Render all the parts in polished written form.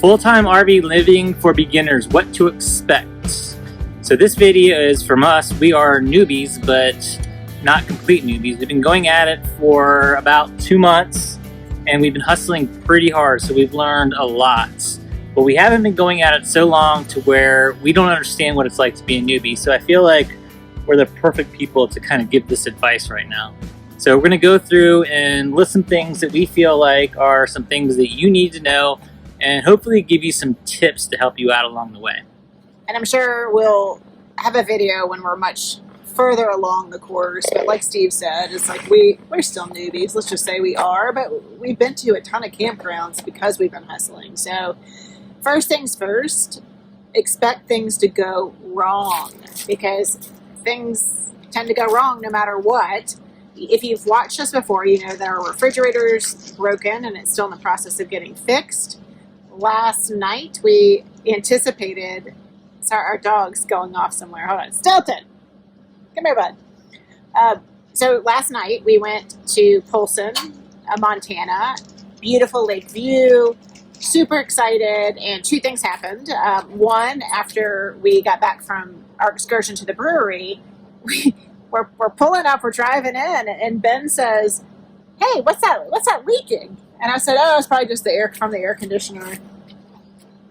Full-time RV living for beginners, what to expect. So this video is from us. We are newbies, but not complete newbies. We've been going at it for about 2 months, and we've been hustling pretty hard, so we've learned a lot. But we haven't been going at it so long to where we don't understand what it's like to be a newbie. So I feel like we're the perfect people to kind of give this advice right now. So we're going to go through and list some things that we feel like are some things that you need to know, and hopefully give you some tips to help you out along the way. And I'm sure we'll have a video when we're much further along the course. But like Steve said, it's like we're still newbies. Let's just say we are. But we've been to a ton of campgrounds because we've been hustling. So first things first, expect things to go wrong. Because things tend to go wrong no matter what. If you've watched us before, you know that our refrigerator's broken and it's still in the process of getting fixed. Last night, we anticipated, sorry, our dog's going off somewhere. Hold on. Stilton! Come here, bud. So last night, we went to Polson, Montana. Beautiful lake view. Super excited. And two things happened. One, after we got back from our excursion to the brewery, we're pulling up, we're driving in, and Ben says, "Hey, what's that leaking?" And I said, "Oh, it's probably just the air from the air conditioner."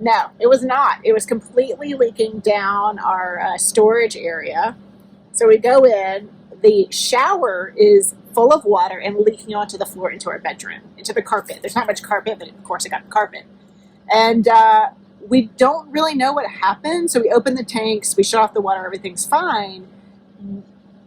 No, it was not. It was completely leaking down our storage area. So we go in, the shower is full of water and leaking onto the floor into our bedroom, into the carpet. There's not much carpet, but of course I got carpet. And we don't really know what happened. So we open the tanks, we shut off the water, everything's fine.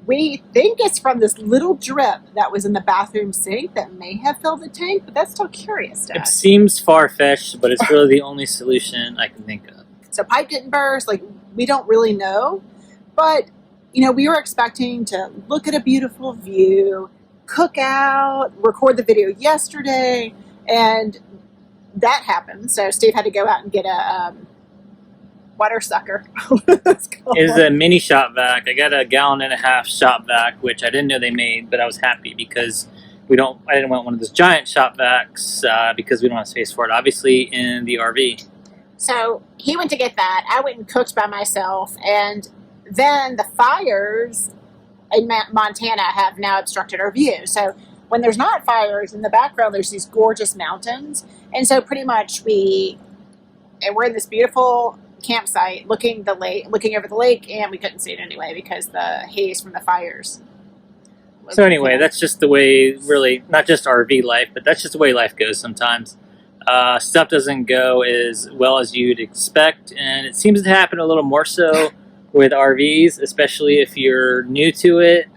We think it's from this little drip that was in the bathroom sink that may have filled the tank, but that's still curious to us. It seems far-fetched, but it's really the only solution I can think of. So pipe didn't burst, like we don't really know, but you know, we were expecting to look at a beautiful view, cook out, record the video yesterday, and that happened. So Steve had to go out and get a water sucker. It's a mini shop vac. I got a 1.5 gallon shop vac, which I didn't know they made, but I was happy because I didn't want one of those giant shop vacs because we don't have space for it, obviously, in the RV. So he went to get that. I went and cooked by myself, and then the fires in Montana have now obstructed our view. So when there's not fires in the background, there's these gorgeous mountains, and so pretty much we're in this beautiful campsite looking over the lake, and we couldn't see it anyway because the haze from the fires. So anyway, that's just the way, really, not just RV life, but that's just the way life goes sometimes. Stuff doesn't go as well as you'd expect, and it seems to happen a little more so with RVs, especially if you're new to it.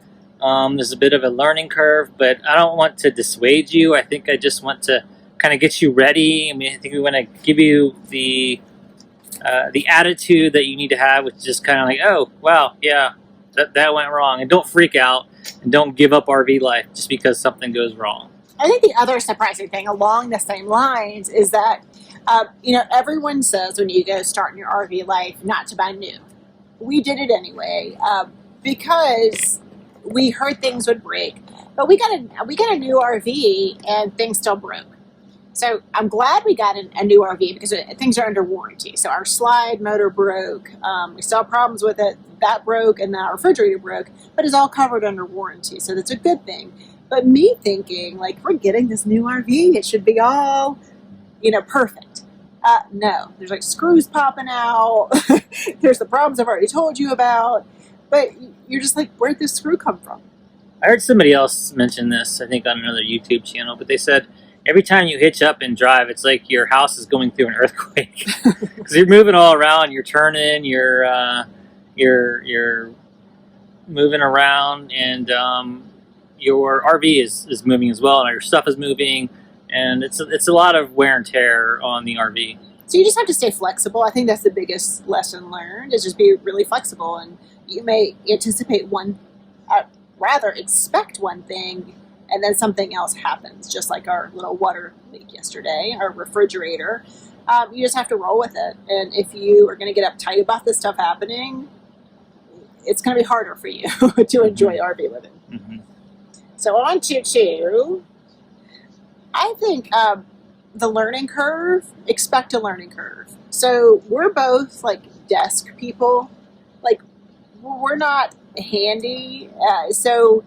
There's a bit of a learning curve, but I don't want to dissuade you. I think I just want to kind of get you ready. I mean, I think we want to give you the attitude that you need to have, which is just kind of like, oh, wow, yeah, that went wrong. And don't freak out, and don't give up RV life just because something goes wrong. I think the other surprising thing along the same lines is that, everyone says when you go starting your RV life not to buy new. We did it anyway because we heard things would break. But we got a new RV and things still broke. So I'm glad we got a new RV because things are under warranty. So our slide motor broke. We still have problems with it. That broke, and then our refrigerator broke. But it's all covered under warranty, so that's a good thing. But me thinking, like, we're getting this new RV. It should be all, perfect. No. There's, like, screws popping out. There's the problems I've already told you about. But you're just like, where'd this screw come from? I heard somebody else mention this, I think, on another YouTube channel. But they said, every time you hitch up and drive, it's like your house is going through an earthquake because you're moving all around. You're turning. You're moving around, and your RV is moving as well, and your stuff is moving, and it's a lot of wear and tear on the RV. So you just have to stay flexible. I think that's the biggest lesson learned, is just be really flexible, and you may anticipate expect one thing, and then something else happens, just like our little water leak yesterday, our refrigerator. You just have to roll with it. And if you are going to get uptight about this stuff happening, it's going to be harder for you to enjoy RV living. Mm-hmm. So on to two, I think the learning curve, expect a learning curve. So we're both like desk people. Like, we're not handy. So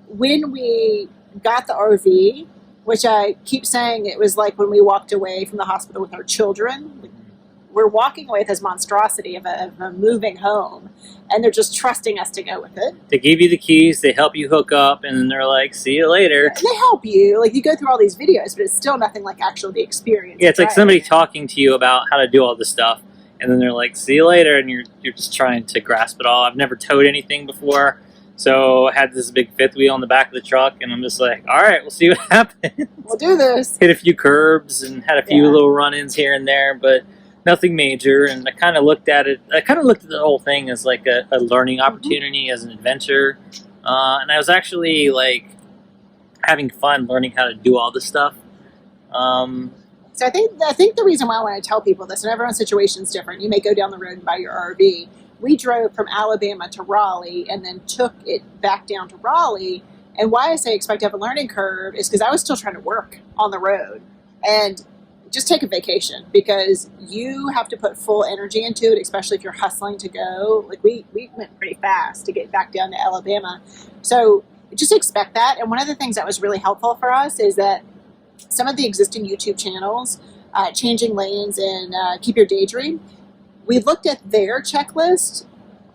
when we got the RV, which I keep saying it was like when we walked away from the hospital with our children, we're walking away with this monstrosity of a moving home, and they're just trusting us to go with it. They give you the keys, they help you hook up, and then they're like, see you later. And they help you. Like, you go through all these videos, but it's still nothing like actually the experience. Yeah, it's like somebody talking to you about how to do all this stuff, and then they're like, see you later, and you're just trying to grasp it all. I've never towed anything before, so I had this big fifth wheel in the back of the truck, and I'm just like, all right, we'll see what happens. We'll do this. Hit a few curbs and had a few little run-ins here and there, but nothing major. And I kind of looked at it. I kind of looked at the whole thing as like a learning opportunity, as an adventure, and I was actually like having fun learning how to do all this stuff. So I think the reason why when I tell people this, and everyone's situation is different. You may go down the road and buy your RV. We drove from Alabama to Raleigh and then took it back down to Raleigh. And why I say expect to have a learning curve is because I was still trying to work on the road. And just take a vacation, because you have to put full energy into it, especially if you're hustling to go. Like, we went pretty fast to get back down to Alabama. So just expect that. And one of the things that was really helpful for us is that some of the existing YouTube channels, Changing Lanes and Keep Your Daydream, we looked at their checklist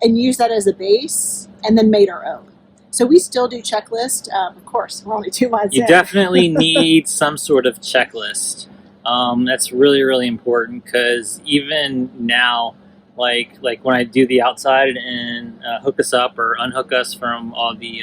and used that as a base and then made our own. So we still do checklist. Of course, we're only 2 months in. You definitely need some sort of checklist. That's really, really important, because even now, like when I do the outside and hook us up or unhook us from all the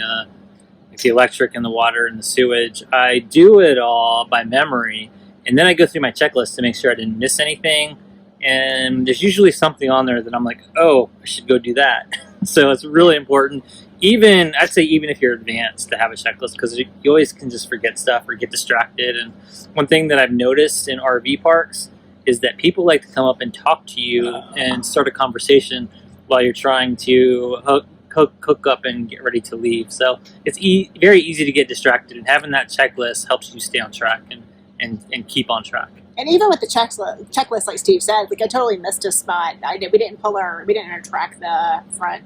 electric and the water and the sewage, I do it all by memory, and then I go through my checklist to make sure I didn't miss anything. And there's usually something on there that I'm like, oh, I should go do that. So it's really important. I'd say even if you're advanced, to have a checklist, because you always can just forget stuff or get distracted. And one thing that I've noticed in RV parks is that people like to come up and talk to you and start a conversation while you're trying to hook up and get ready to leave. So it's very easy to get distracted, and having that checklist helps you stay on track and keep on track. And even with the checklist, like Steve said, like, I totally missed a spot. We didn't track the front,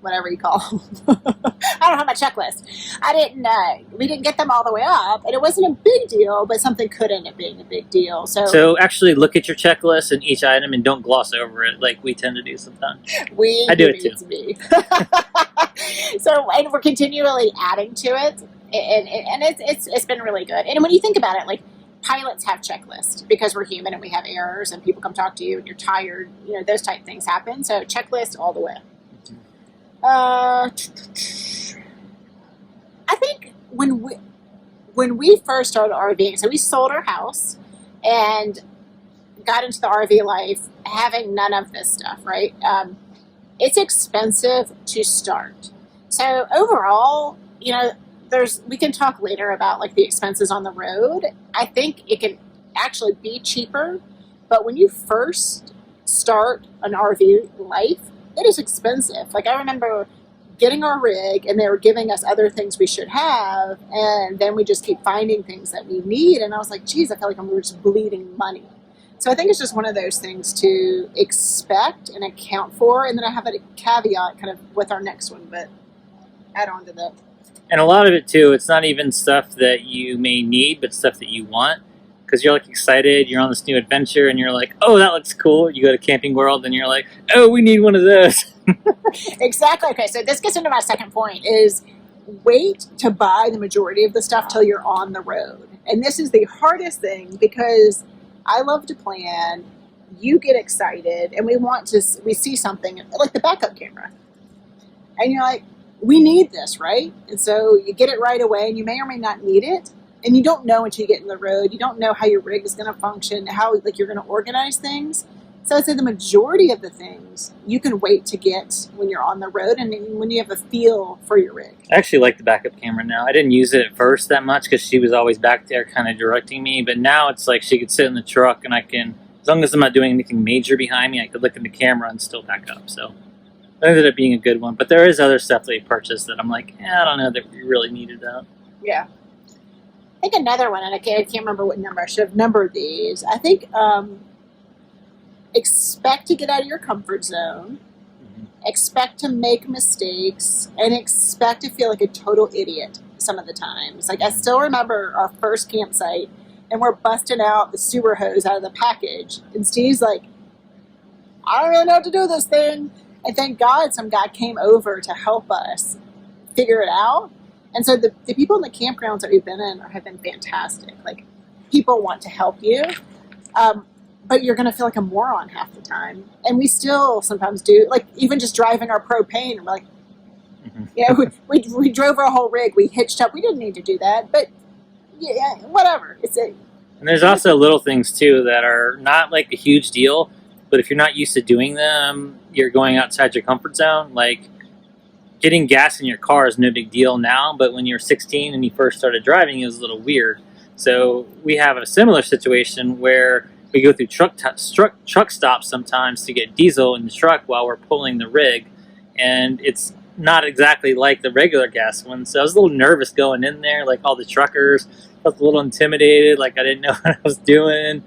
whatever you call them. I don't have my checklist. We didn't get them all the way up, and it wasn't a big deal, but something could end up being a big deal. So actually look at your checklist and each item, and don't gloss over it like we tend to do sometimes. I do it too. So, and we're continually adding to it, and it's been really good. And when you think about it, like, pilots have checklists because we're human and we have errors, and people come talk to you and you're tired. Those type things happen. So checklist all the way. I think when we first started RVing, so we sold our house and got into the RV life having none of this stuff, right? It's expensive to start. So overall, we can talk later about like the expenses on the road. I think it can actually be cheaper, but when you first start an RV life, it is expensive. Like, I remember getting our rig and they were giving us other things we should have, and then we just keep finding things that we need, and I was like, geez, I feel like we're just bleeding money. So I think it's just one of those things to expect and account for, and then I have a caveat kind of with our next one, but add on to that. And a lot of it too, it's not even stuff that you may need, but stuff that you want. Because you're like excited, you're on this new adventure, and you're like, oh, that looks cool. You go to Camping World, and you're like, oh, we need one of those. Exactly. Okay, so this gets into my second point, is wait to buy the majority of the stuff till you're on the road. And this is the hardest thing, because I love to plan, you get excited, and we see something, like the backup camera. And you're like, we need this, right? And so you get it right away, and you may or may not need it. And you don't know until you get in the road. You don't know how your rig is going to function, how you're going to organize things. So I'd say the majority of the things you can wait to get when you're on the road and when you have a feel for your rig. I actually like the backup camera now. I didn't use it at first that much because she was always back there kind of directing me. But now it's like she could sit in the truck, and I can, as long as I'm not doing anything major behind me, I could look in the camera and still back up. So it ended up being a good one. But there is other stuff that we purchased that I'm like, I don't know that we really needed that. Yeah. think another one, and I can't remember what number. I should have numbered these. I think expect to get out of your comfort zone, expect to make mistakes, and expect to feel like a total idiot some of the times. Like, I still remember our first campsite, and we're busting out the sewer hose out of the package, and Steve's like, I don't really know what to do with this thing. And thank God some guy came over to help us figure it out. And so the people in the campgrounds that we've been in have been fantastic. Like, people want to help you, but you're going to feel like a moron half the time. And we still sometimes do, like, even just driving our propane, and we're like, you know, we drove our whole rig, we hitched up. We didn't need to do that, but yeah, whatever. And there's also little things too that are not like a huge deal, but if you're not used to doing them, you're going outside your comfort zone. Like, getting gas in your car is no big deal now, but when you're 16 and you first started driving, it was a little weird. So we have a similar situation where we go through truck stops sometimes to get diesel in the truck while we're pulling the rig, and it's not exactly like the regular gas one. So I was a little nervous going in there, like all the truckers. I was a little intimidated, like I didn't know what I was doing,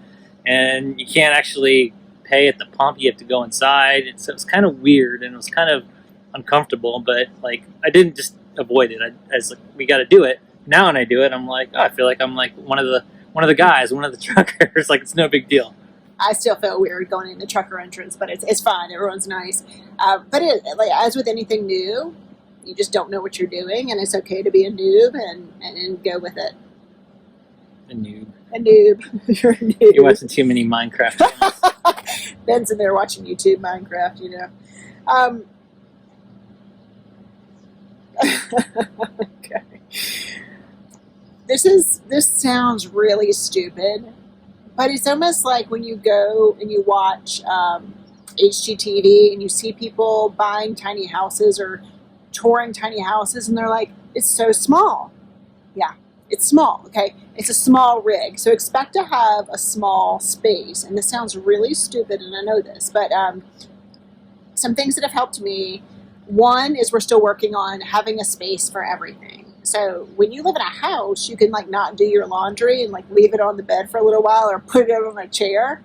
and you can't actually pay at the pump. You have to go inside, and so it was kind of weird, and it was kind of uncomfortable, but like I didn't just avoid it. I was like, we got to do it now, and I do it. I'm like, oh, I feel like I'm like one of the guys, one of the truckers. Like, it's no big deal. I still feel weird going in the trucker entrance, but it's fine. Everyone's nice. But like, as with anything new, you just don't know what you're doing, and it's okay to be a noob and go with it. A noob. A noob. You're a noob. You're watching too many Minecraft channels. Ben's in there watching YouTube Minecraft, you know. Okay. This sounds really stupid, but it's almost like when you go and you watch HGTV and you see people buying tiny houses or touring tiny houses, and they're like, it's so small. Yeah, it's small, okay? It's a small rig, so expect to have a small space. And this sounds really stupid, and I know this, but some things that have helped me. One is we're still working on having a space for everything. So when you live in a house, you can like not do your laundry and like leave it on the bed for a little while or put it on a chair.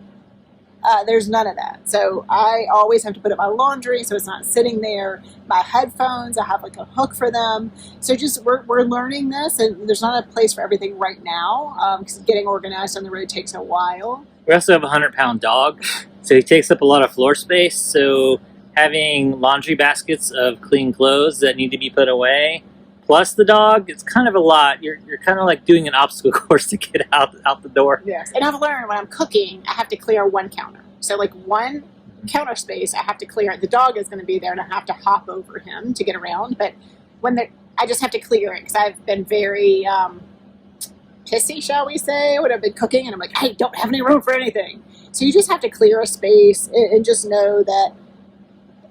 There's none of that. So I always have to put up my laundry so it's not sitting there. My headphones, I have like a hook for them. So just we're learning this, and there's not a place for everything right now because getting organized on the road takes a while. We also have a 100-pound dog, so he takes up a lot of floor space. So having laundry baskets of clean clothes that need to be put away, plus the dog, it's kind of a lot. You're kind of like doing an obstacle course to get out the door. Yes, and I've learned when I'm cooking, I have to clear one counter. So like one counter space, I have to clear. The dog is going to be there, and I have to hop over him to get around. But I just have to clear it because I've been very pissy, shall we say, when I've been cooking, and I'm like, I don't have any room for anything. So you just have to clear a space and just know that,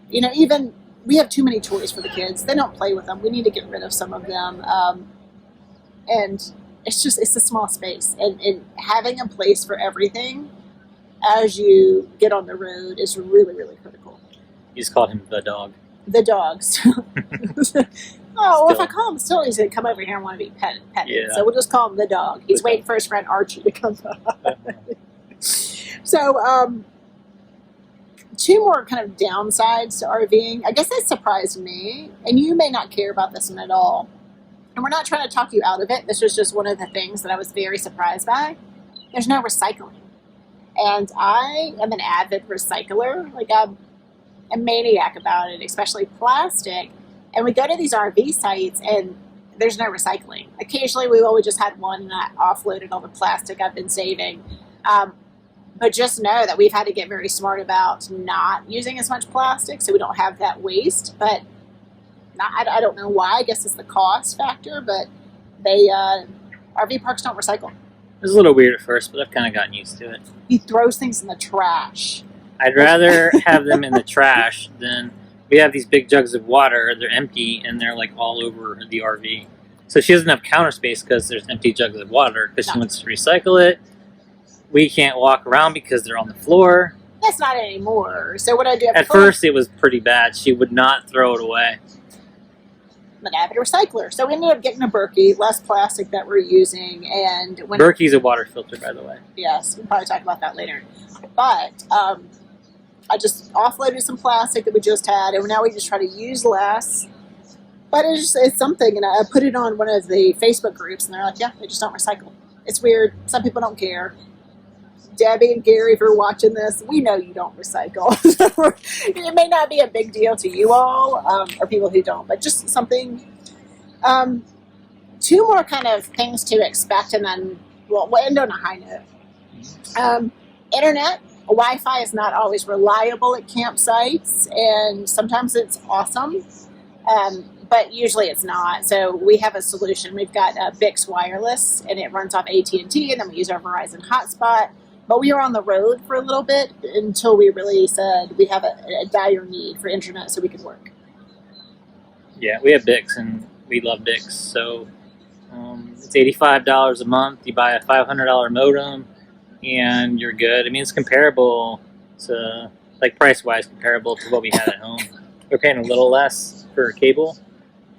you know, even we have too many toys for the kids. They don't play with them. We need to get rid of some of them. And it's a small space. And having a place for everything as you get on the road is really, really critical. You just called him the dog. The dogs. Oh, well, if I call him still, he's going to come over here and want to be petted. Yeah. So we'll just call him the dog. He's waiting for his friend Archie to come by. So, two more kind of downsides to RVing. I guess that surprised me, and you may not care about this one at all. And we're not trying to talk you out of it. This was just one of the things that I was very surprised by. There's no recycling. And I am an avid recycler. Like, I'm a maniac about it, especially plastic. And we go to these RV sites, and there's no recycling. Occasionally, we've always just had one, and I offloaded all the plastic I've been saving. But just know that we've had to get very smart about not using as much plastic so we don't have that waste. But I don't know why. I guess it's the cost factor, but RV parks don't recycle. It was a little weird at first, but I've kind of gotten used to it. He throws things in the trash. I'd rather have them in the trash than we have these big jugs of water. They're empty, and they're like all over the RV. So she doesn't have counter space because there's empty jugs of water because she wants to recycle it. We can't walk around because they're on the floor. That's not anymore. So what I do at first, it was pretty bad. She would not throw it away. an avid recycler. So we ended up getting a Berkey, less plastic that we're using. And when Berkey's a water filter, by the way. yes, we'll probably talk about that later. But I just offloaded some plastic that we just had, and now we just try to use less. But it's something, and I put it on one of the Facebook groups, and they're like, yeah, they just don't recycle. It's weird. Some people don't care. Debbie and Gary, if you're watching this, we know you don't recycle. It may not be a big deal to you all, or people who don't, but just something. Two more kind of things to expect, and then we'll end on a high note. Internet. Wi-Fi is not always reliable at campsites, and sometimes it's awesome, but usually it's not. So we have a solution. We've got Bix Wireless, and it runs off AT&T, and then we use our Verizon hotspot. But we were on the road for a little bit until we really said we have a dire need for internet so we could work. Yeah, we have Bix, and we love Bix. So it's $85 a month. You buy a $500 modem, and you're good. I mean, it's comparable to, like, price-wise, comparable to what we had at home. We're paying a little less for cable,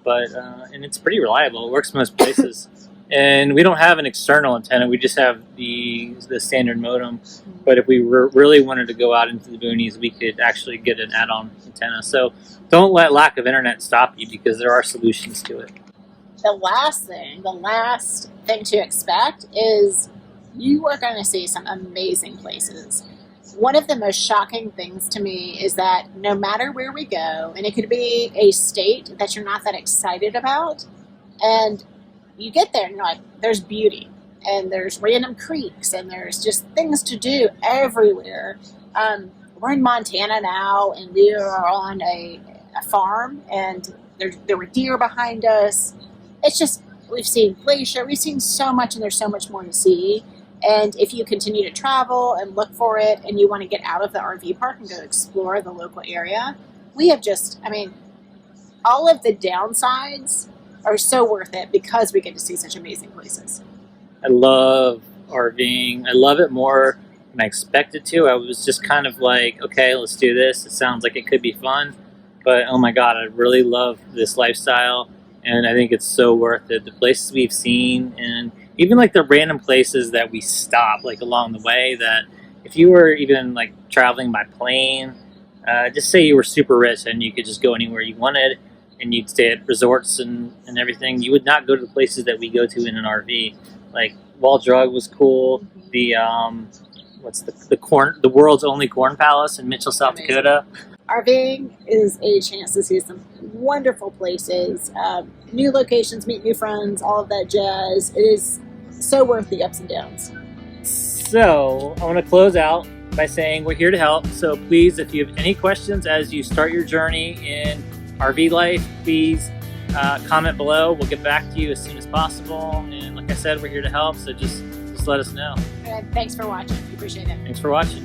but and it's pretty reliable. It works most places. And we don't have an external antenna. We just have the standard modem. But if we really wanted to go out into the boonies, we could actually get an add-on antenna. So don't let lack of internet stop you, because there are solutions to it. The last thing to expect is you are going to see some amazing places. One of the most shocking things to me is that no matter where we go, and it could be a state that you're not that excited about, and you get there and you're like, there's beauty, and there's random creeks, and there's just things to do everywhere. We're in Montana now, and we are on a farm, and there were deer behind us. It's just, we've seen glacier, we've seen so much, and there's so much more to see. And if you continue to travel and look for it, and you want to get out of the RV park and go explore the local area, we have just, I mean, all of the downsides are so worth it because we get to see such amazing places. I love RVing. I love it more than I expected to. I was just kind of like, okay, let's do this. It sounds like it could be fun. But oh my God, I really love this lifestyle. And I think it's so worth it. The places we've seen, and even like the random places that we stop like along the way, that if you were even like traveling by plane, just say you were super rich and you could just go anywhere you wanted, and you'd stay at resorts and everything, you would not go to the places that we go to in an RV. Like Wall Drug was cool. The the world's only corn palace in Mitchell, South Dakota. RVing is a chance to see some wonderful places, new locations, meet new friends, all of that jazz. It is so worth the ups and downs. So I want to close out by saying we're here to help. So please, if you have any questions as you start your journey in RV life, please comment below. We'll get back to you as soon as possible. And like I said, we're here to help. So just let us know. And thanks for watching. We appreciate it. Thanks for watching.